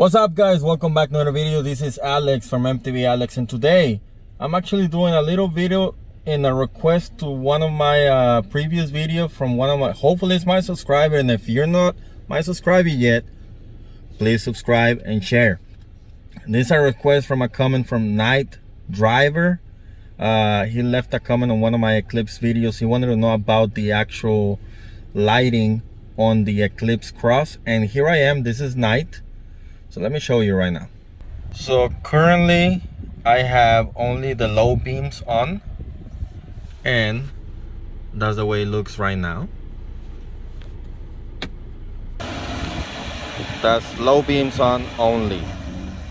What's up, guys? Welcome back to another video. This is Alex from MTV Alex, and today I'm actually doing a little video in a request to one of my previous videos from one of my, hopefully it's my subscriber, and if you're not my subscriber yet, please subscribe and share. This is a request from a comment from Night Driver. He left a comment on one of my Eclipse videos. He wanted to know about the actual lighting on the Eclipse Cross, and here I am. This is night. So let me show you right now. So currently I have only the low beams on, and that's the way it looks right now. That's low beams on only.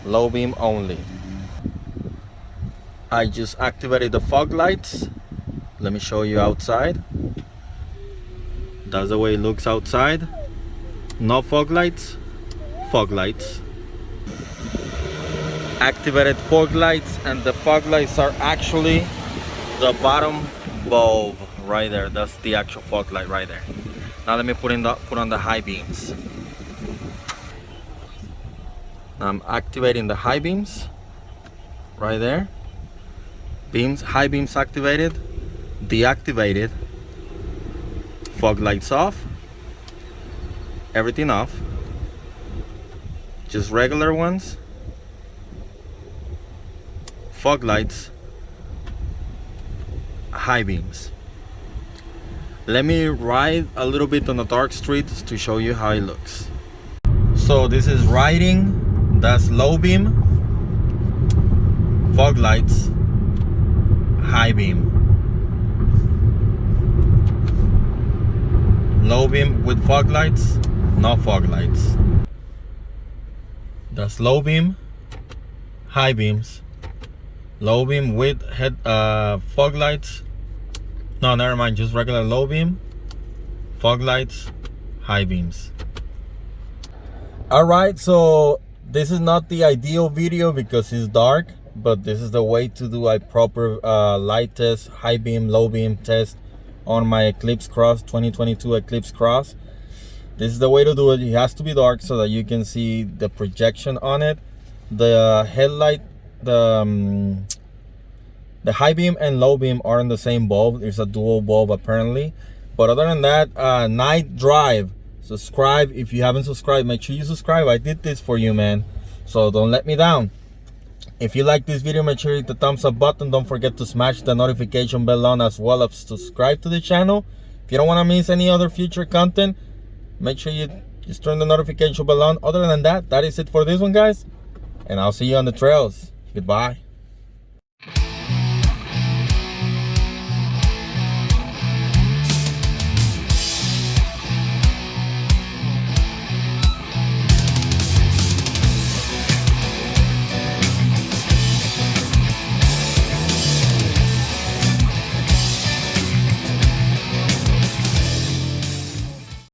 Low beam only. I just activated the fog lights. Let me show you outside. That's the way it looks outside. No fog lights. Fog lights. Activated fog lights, and the fog lights are actually the bottom bulb right there. That's the actual fog light right there. Now let me put on the high beams. Now I'm activating the high beams right there. High beams activated, deactivated, fog lights off, everything off, just regular ones. Fog lights, high beams. Let me ride a little bit on the dark streets to show you how it looks. So this is riding, that's low beam, fog lights, high beam. Low beam with fog lights, no fog lights. That's low beam, high beams. Low beam with fog lights. No, never mind, just regular low beam, fog lights, high beams. All right, so this is not the ideal video because it's dark, but this is the way to do a proper light test, high beam, low beam test on my Eclipse Cross 2022 Eclipse Cross. This is the way to do it. It has to be dark so that you can see the projection on it. The headlight, the high beam and low beam are in the same bulb. There's a dual bulb apparently, but other than that, Night Drive, subscribe. If you haven't subscribed, make sure you subscribe. I did this for you, man, so don't let me down. If you like this video, make sure you hit the thumbs up button. Don't forget to smash the notification bell on, as well as subscribe to the channel. If you don't want to miss any other future content, make sure you just turn the notification bell on. Other than that, that is it for this one, guys, and I'll see you on the trails. Goodbye.